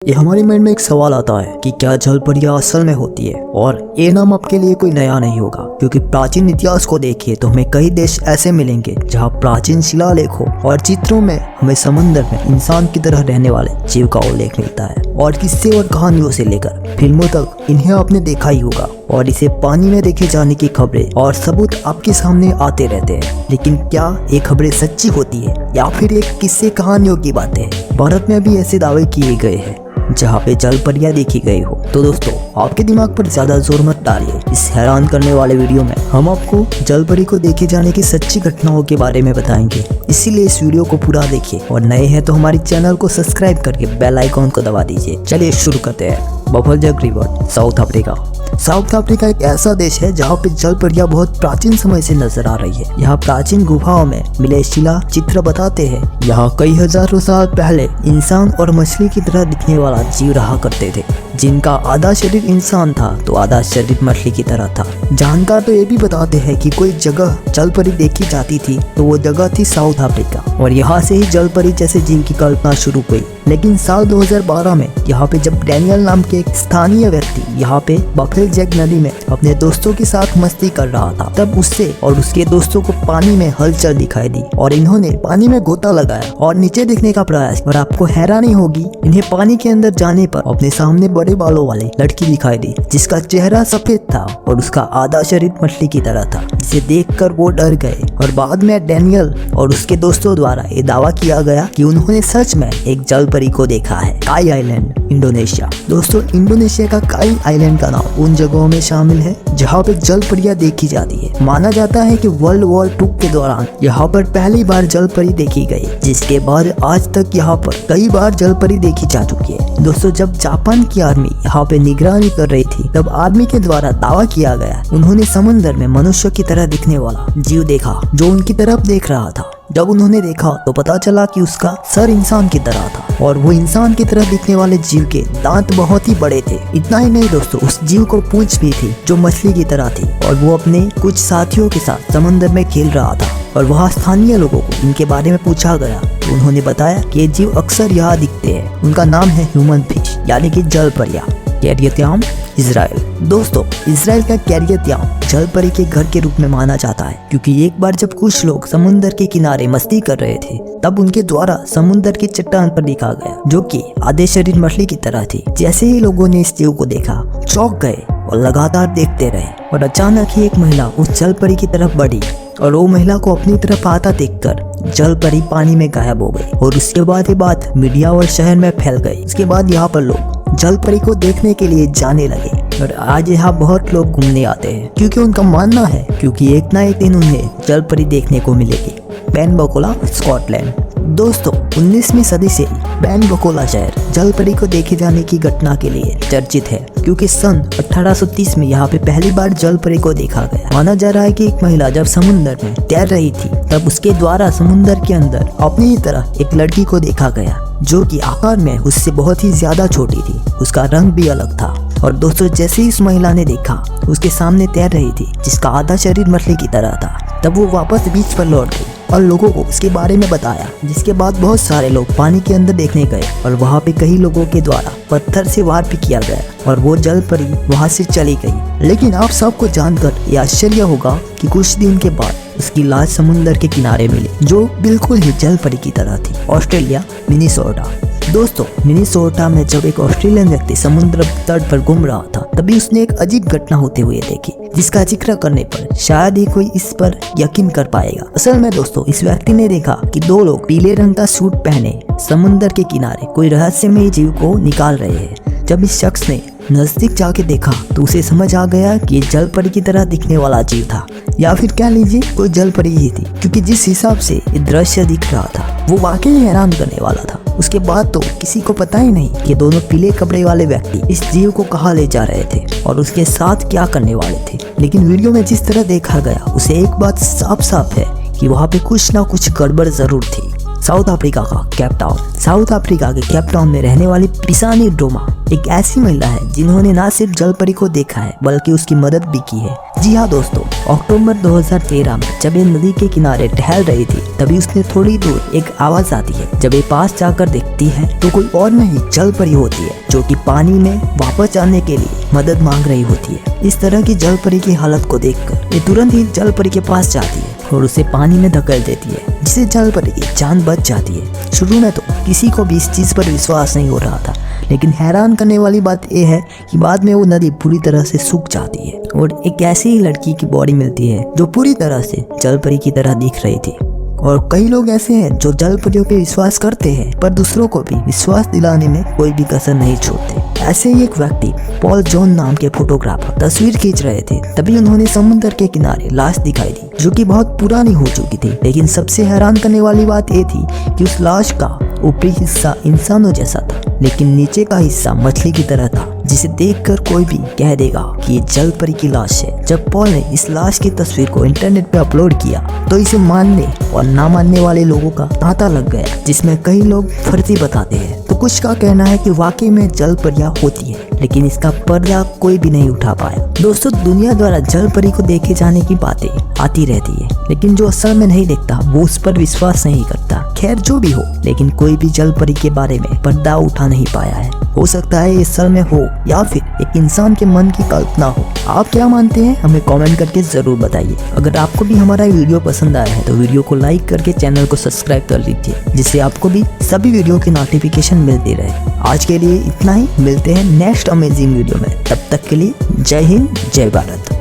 ये हमारे माइंड में एक सवाल आता है कि क्या जल परियां असल में होती है। और ये नाम आपके लिए कोई नया नहीं होगा, क्योंकि प्राचीन इतिहास को देखिए तो हमें कई देश ऐसे मिलेंगे जहाँ प्राचीन शिलालेखों और चित्रों में हमें समुद्र में इंसान की तरह रहने वाले जीव का उल्लेख मिलता है। और किस्से और कहानियों से लेकर फिल्मों तक इन्हें आपने देखा ही होगा, और इसे पानी में देखे जाने की खबरें और सबूत आपके सामने आते रहते हैं। लेकिन क्या ये खबरें सच्ची होती है या फिर एक किस्से कहानियों की बातें हैं? भारत में भी ऐसे दावे किए गए हैं जहाँ पे जल परियां देखी गई हो। तो दोस्तों, आपके दिमाग पर ज्यादा जोर मत डालिए। इस हैरान करने वाले वीडियो में हम आपको जल परी को देखे जाने की सच्ची घटनाओं के बारे में बताएंगे, इसीलिए इस वीडियो को पूरा देखिए। और नए हैं तो हमारे चैनल को सब्सक्राइब करके बेल आइकॉन को दबा दीजिए। चलिए शुरू करते हैं। बफल जग river, South Africa. South Africa एक ऐसा देश है जहाँ पे जल परियां बहुत प्राचीन समय से नजर आ रही है। यहाँ प्राचीन गुफाओं में मिले शिला चित्र बताते हैं यहाँ कई हजारों साल पहले इंसान और मछली की तरह दिखने वाला जीव रहा करते थे, जिनका आधा शरीर इंसान था तो आधा शरीर मछली की तरह था। जानकार तो ये भी बताते हैं कि कोई जगह जल परी देखी जाती थी तो वो जगह थी साउथ अफ्रीका, और यहाँ से ही जल परी जैसे जीव की कल्पना शुरू हुई। लेकिन साल 2012 में यहाँ पे जब डैनियल नाम के एक स्थानीय व्यक्ति यहाँ पे बफेल जैक नदी में अपने दोस्तों के साथ मस्ती कर रहा था, तब उससे और उसके दोस्तों को पानी में हलचल दिखाई दी और इन्होंने पानी में गोता लगाया और नीचे देखने का प्रयास। और आपको हैरानी होगी, इन्हें पानी के अंदर जाने पर अपने सामने बड़े बालों वाली लड़की दिखाई दी, जिसका चेहरा सफेद था और उसका आधा शरीर मछली की तरह था, जिसे देखकर वो डर गए। और बाद में डैनियल और उसके दोस्तों द्वारा ये दावा किया गया कि उन्होंने सच में एक जल परी को देखा है। काई आइलैंड, इंडोनेशिया। दोस्तों, इंडोनेशिया का काई आइलैंड का नाम उन जगहों में शामिल है जहाँ पे जल परियां देखी जाती है। माना जाता है कि वर्ल्ड वॉर 2 के दौरान यहाँ पर पहली बार जल परी देखी गई, जिसके बाद आज तक यहाँ पर कई बार जल परी देखी जा चुकी है। दोस्तों, जब जापान की आर्मी यहाँ पे निगरानी कर रही थी, तब आर्मी के द्वारा दावा किया गया उन्होंने समुद्र में मनुष्य की तरह दिखने वाला जीव देखा जो उनकी तरफ देख रहा था। जब उन्होंने देखा तो पता चला कि उसका सर इंसान की तरह था और वो इंसान की तरह दिखने वाले जीव के दांत बहुत ही बड़े थे। इतना ही नहीं दोस्तों, उस जीव को पूंछ भी थी जो मछली की तरह थी, और वो अपने कुछ साथियों के साथ समुद्र में खेल रहा था। और वहाँ स्थानीय लोगों को इनके बारे में पूछा गया तो उन्होंने बताया कि ये जीव अक्सर यहाँ दिखते हैं। उनका नाम है ह्यूमन फिश, यानी कि जल परियां। कैरियतयाम, इजराइल। दोस्तों, इजराइल का कैरियतयाम जल परी के घर के रूप में माना जाता है, क्योंकि एक बार जब कुछ लोग समुद्र के किनारे मस्ती कर रहे थे, तब उनके द्वारा समुद्र की चट्टान पर देखा गया जो कि आधे शरीर मछली की तरह थी। जैसे ही लोगों ने इस जीव को देखा, चौंक गए और लगातार देखते रहे। और अचानक ही एक महिला उस जल परी की तरफ बढ़ी और वो महिला को अपनी तरफ आता देखकर जल परी पानी में गायब हो गई। और उसके बाद ये बात मीडिया और शहर में फैल गई। इसके बाद यहाँ पर लोग जल परी को देखने के लिए जाने लगे, और आज यहाँ बहुत लोग घूमने आते हैं, क्योंकि उनका मानना है क्योंकि एक ना एक दिन उन्हें जल परी देखने को मिलेगी। बेनबकोला, स्कॉटलैंड। दोस्तों, 19वीं सदी से बेनबकोला शहर जल परी को देखे जाने की घटना के लिए चर्चित है, क्योंकि सन 1830 में यहाँ पे पहली बार जल परी को देखा गया। माना जा रहा है कि एक महिला जब समुद्र में तैर रही थी, तब उसके द्वारा समुद्र के अंदर अपनी ही तरह एक लड़की को देखा गया जो कि आकार में उससे बहुत ही ज्यादा छोटी थी। उसका रंग भी अलग था। और दोस्तों, जैसे ही उस महिला ने देखा उसके सामने तैर रही थी जिसका आधा शरीर मछली की तरह था, तब वो वापस बीच पर लौट गई और लोगों को उसके बारे में बताया, जिसके बाद बहुत सारे लोग पानी के अंदर देखने गए और वहाँ पे कई लोगों के द्वारा पत्थर से वार भी किया गया और वो जल परी वहाँ से चली गई। लेकिन आप सबको जानकर ये आश्चर्य होगा कि कुछ दिन के बाद उसकी लाश समुद्र के किनारे मिली, जो बिल्कुल ही जल परी की तरह थी। Australia, Minnesota. दोस्तों, मिनीसोटा में जब एक ऑस्ट्रेलियन व्यक्ति समुद्र तट पर घूम रहा था, तभी उसने एक अजीब घटना होते हुए देखी, जिसका जिक्र करने पर शायद ही कोई इस पर यकीन कर पाएगा। असल में दोस्तों, इस व्यक्ति ने देखा कि 2 लोग पीले रंग का सूट पहने समुद्र के किनारे कोई रहस्यमय जीव को निकाल रहे हैं। जब इस शख्स ने नजदीक जाके देखा तो उसे समझ आ गया कि ये जल परी की तरह दिखने वाला जीव था, या फिर कह लीजिए कोई जल परी ही थी, क्योंकि जिस हिसाब से ये दृश्य दिख रहा था वो वाकई हैरान करने वाला था। उसके बाद तो किसी को पता ही नहीं कि दोनों पीले कपड़े वाले व्यक्ति इस जीव को कहाँ ले जा रहे थे और उसके साथ क्या करने वाले थे। लेकिन वीडियो में जिस तरह देखा गया, उसे एक बात साफ साफ है कि वहाँ पे कुछ ना कुछ गड़बड़ जरूर थी। साउथ अफ्रीका का केप टाउन। साउथ अफ्रीका के केप टाउन में रहने वाली पिसानी ड्रोमा एक ऐसी महिला है जिन्होंने न सिर्फ जल परी को देखा है बल्कि उसकी मदद भी की है। जी हाँ दोस्तों, अक्टूबर 2013 में जब ये नदी के किनारे टहल रही थी तभी उसने थोड़ी दूर एक आवाज आती है। जब ये पास जाकर देखती है तो कोई और नहीं जल परी होती है जो कि पानी में वापस जाने के लिए मदद मांग रही होती है। इस तरह की जल परी की हालत को देखकर ये तुरंत ही जल परी के पास जाती है और उसे पानी में धकेल देती है, जिससे जल परी की जान बच जाती है। शुरू में तो किसी को भी इस चीज पर विश्वास नहीं हो रहा था, लेकिन हैरान करने वाली बात यह है कि बाद में वो नदी पूरी तरह से सूख जाती है और एक ऐसी ही लड़की की बॉडी मिलती है जो पूरी तरह से जल परी की तरह दिख रही थी। और कई लोग ऐसे हैं जो जल परियों पे विश्वास करते हैं पर दूसरों को भी विश्वास दिलाने में कोई भी कसर नहीं छोड़ते। ऐसे ही एक व्यक्ति पॉल जॉन नाम के फोटोग्राफर तस्वीर खींच रहे थे, तभी उन्होंने समुद्र के किनारे लाश दिखाई दी जो कि बहुत पुरानी हो चुकी थी। लेकिन सबसे हैरान करने वाली बात ये थी कि उस लाश का ऊपरी हिस्सा इंसानों जैसा था, लेकिन नीचे का हिस्सा मछली की तरह था, जिसे देखकर कोई भी कह देगा कि ये जल परी की लाश है। जब पॉल ने इस लाश की तस्वीर को इंटरनेट पे अपलोड किया तो इसे मानने और ना मानने वाले लोगों का तांता लग गया, जिसमें कई लोग फर्जी बताते हैं तो कुछ का कहना है कि वाकई में जल परियां होती है, लेकिन इसका पर्दा कोई भी नहीं उठा पाया। दोस्तों, दुनिया द्वारा जल परी को देखे जाने की बातें आती रहती है, लेकिन जो असल में नहीं देखता वो उस पर विश्वास नहीं करता। खैर जो भी हो, लेकिन कोई भी जल परी के बारे में पर्दा उठा नहीं पाया है। हो सकता है ये असल में हो या फिर एक इंसान के मन की कल्पना हो। आप क्या मानते हैं हमें कमेंट करके जरूर बताइए। अगर आपको भी हमारा वीडियो पसंद आया है तो वीडियो को लाइक करके चैनल को सब्सक्राइब कर लीजिए, जिससे आपको भी सभी वीडियो की नोटिफिकेशन मिलती रहे। आज के लिए इतना ही, मिलते हैं नेक्स्ट अमेजिंग वीडियो में। तब तक के लिए जय हिंद, जय भारत।